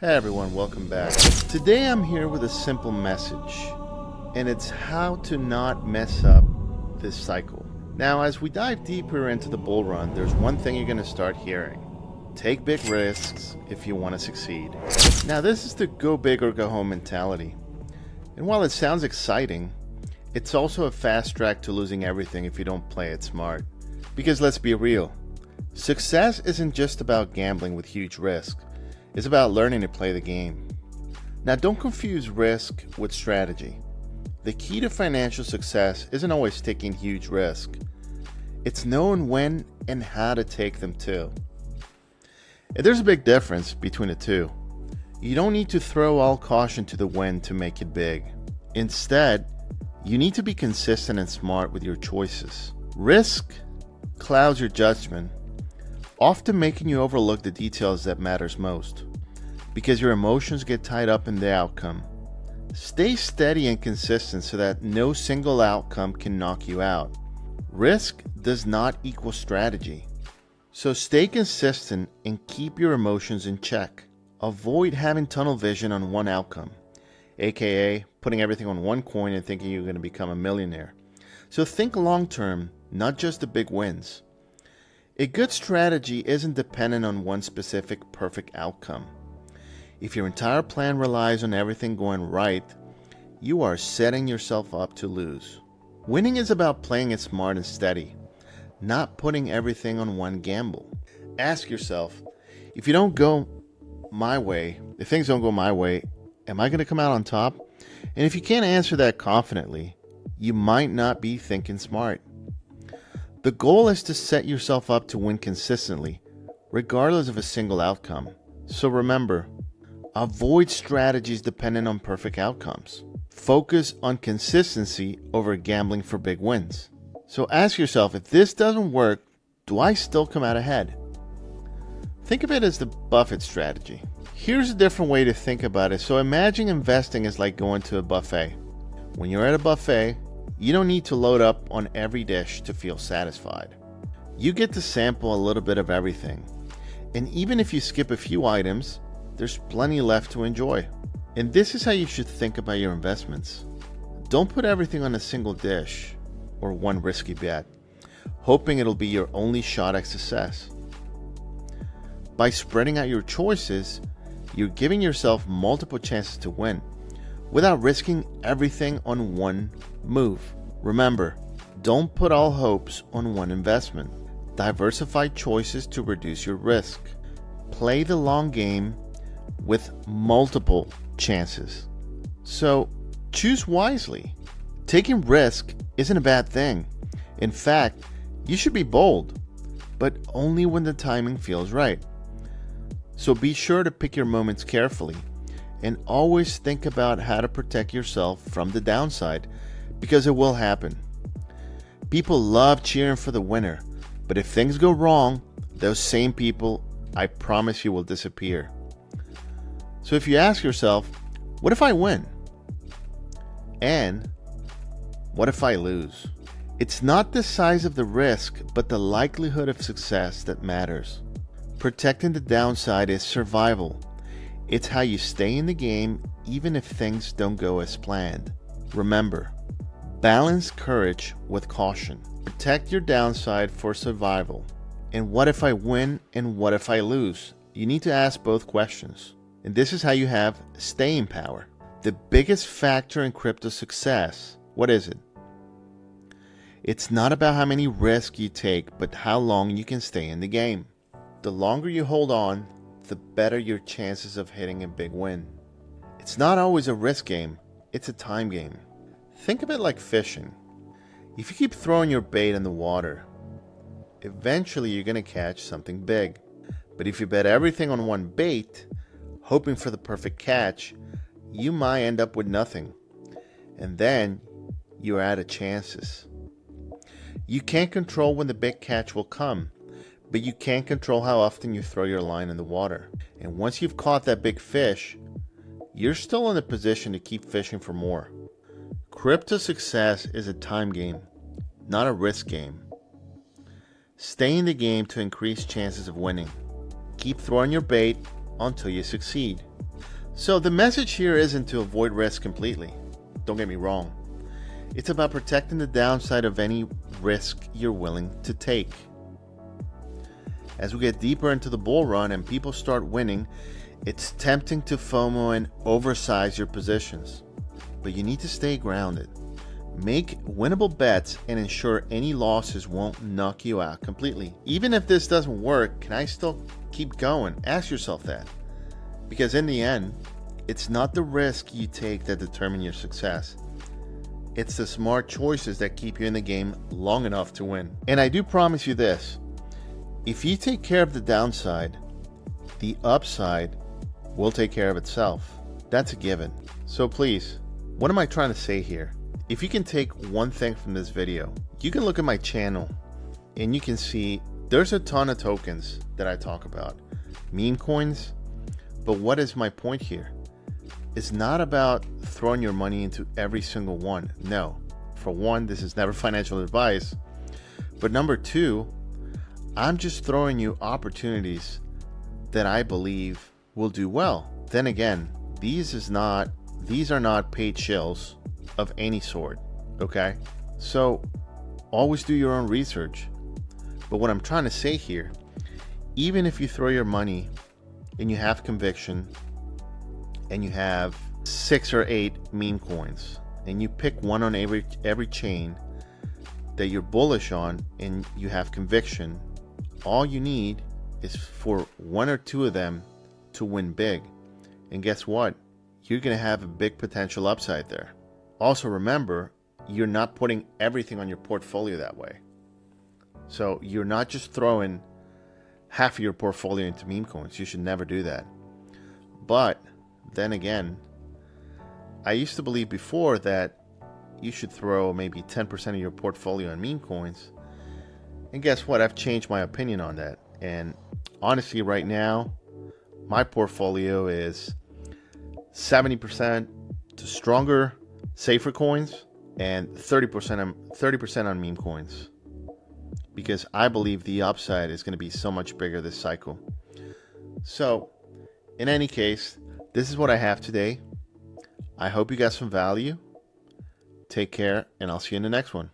Hey everyone, welcome back. Today I'm here with a simple message, and it's how to not mess up this cycle. Now, as we dive deeper into the bull run, there's one thing you're going to start hearing. Take big risks if you want to succeed. Now, this is the go big or go home mentality. And while it sounds exciting, it's also a fast track to losing everything if you don't play it smart. Because let's be real, success isn't just about gambling with huge risk. It's about learning to play the game. Now, don't confuse risk with strategy. The key to financial success isn't always taking huge risk. It's knowing when and how to take them too. And there's a big difference between the two. You don't need to throw all caution to the wind to make it big. Instead, you need to be consistent and smart with your choices. Risk clouds your judgment, often making you overlook the details that matters most, because your emotions get tied up in the outcome. Stay steady and consistent so that no single outcome can knock you out. Risk does not equal strategy. So stay consistent and keep your emotions in check. Avoid having tunnel vision on one outcome, aka putting everything on one coin and thinking you're going to become a millionaire. So think long term, not just the big wins. A good strategy isn't dependent on one specific perfect outcome. If your entire plan relies on everything going right, you are setting yourself up to lose. Winning is about playing it smart and steady, not putting everything on one gamble. Ask yourself, if things don't go my way, am I going to come out on top? And if you can't answer that confidently, you might not be thinking smart. The goal is to set yourself up to win consistently, regardless of a single outcome. So remember, avoid strategies dependent on perfect outcomes. Focus on consistency over gambling for big wins. So ask yourself, if this doesn't work, do I still come out ahead? Think of it as the Buffett strategy. Here's a different way to think about it. So imagine investing is like going to a buffet. When you're at a buffet, you don't need to load up on every dish to feel satisfied. You get to sample a little bit of everything. And even if you skip a few items, there's plenty left to enjoy. And this is how you should think about your investments. Don't put everything on a single dish or one risky bet, hoping it'll be your only shot at success. By spreading out your choices, you're giving yourself multiple chances to win without risking everything on one move. Remember, don't put all hopes on one investment. Diversify choices to reduce your risk. Play the long game with multiple chances. So choose wisely. Taking risk isn't a bad thing. In fact, you should be bold, but only when the timing feels right. So be sure to pick your moments carefully and always think about how to protect yourself from the downside, because it will happen. People love cheering for the winner, but if things go wrong, those same people, I promise you, will disappear. So if you ask yourself, what if I win? And what if I lose? It's not the size of the risk, but the likelihood of success that matters. Protecting the downside is survival. It's how you stay in the game even if things don't go as planned. Remember, balance courage with caution. Protect your downside for survival. And what if I win and what if I lose? You need to ask both questions. And this is how you have staying power. The biggest factor in crypto success, what is it? It's not about how many risks you take, but how long you can stay in the game. The longer you hold on, the better your chances of hitting a big win. It's not always a risk game, it's a time game. Think of it like fishing. If you keep throwing your bait in the water, eventually you're going to catch something big. But if you bet everything on one bait, hoping for the perfect catch, you might end up with nothing. And then you're out of chances. You can't control when the big catch will come, but you can control how often you throw your line in the water. And once you've caught that big fish, you're still in a position to keep fishing for more. Crypto success is a time game, not a risk game. Stay in the game to increase chances of winning. Keep throwing your bait until you succeed. So the message here isn't to avoid risk completely. Don't get me wrong. It's about protecting the downside of any risk you're willing to take. As we get deeper into the bull run and people start winning, it's tempting to FOMO and oversize your positions. But you need to stay grounded. Make winnable bets and ensure any losses won't knock you out completely. Even if this doesn't work, can I still keep going? Ask yourself that. Because in the end, it's not the risk you take that determine your success. It's the smart choices that keep you in the game long enough to win. And I do promise you this. If you take care of the downside, the upside will take care of itself. That's a given. So please, what am I trying to say here? If you can take one thing from this video, you can look at my channel and you can see there's a ton of tokens that I talk about. Meme coins. But what is my point here? It's not about throwing your money into every single one. No. For one, this is never financial advice. But number two, I'm just throwing you opportunities that I believe will do well. Then again, these are not paid shills of any sort, okay? So always do your own research. But what I'm trying to say here, even if you throw your money and you have conviction and you have 6 or 8 meme coins and you pick one on every chain that you're bullish on and you have conviction, all you need is for 1 or 2 of them to win big. And guess what? You're going to have a big potential upside there. Also remember, you're not putting everything on your portfolio that way. So you're not just throwing half of your portfolio into meme coins. You should never do that. But then again, I used to believe before that you should throw maybe 10% of your portfolio in meme coins. And guess what? I've changed my opinion on that. And honestly, right now, my portfolio is 70% to stronger, safer coins and 30% on meme coins. Because I believe the upside is going to be so much bigger this cycle. So, in any case, this is what I have today. I hope you got some value. Take care, and I'll see you in the next one.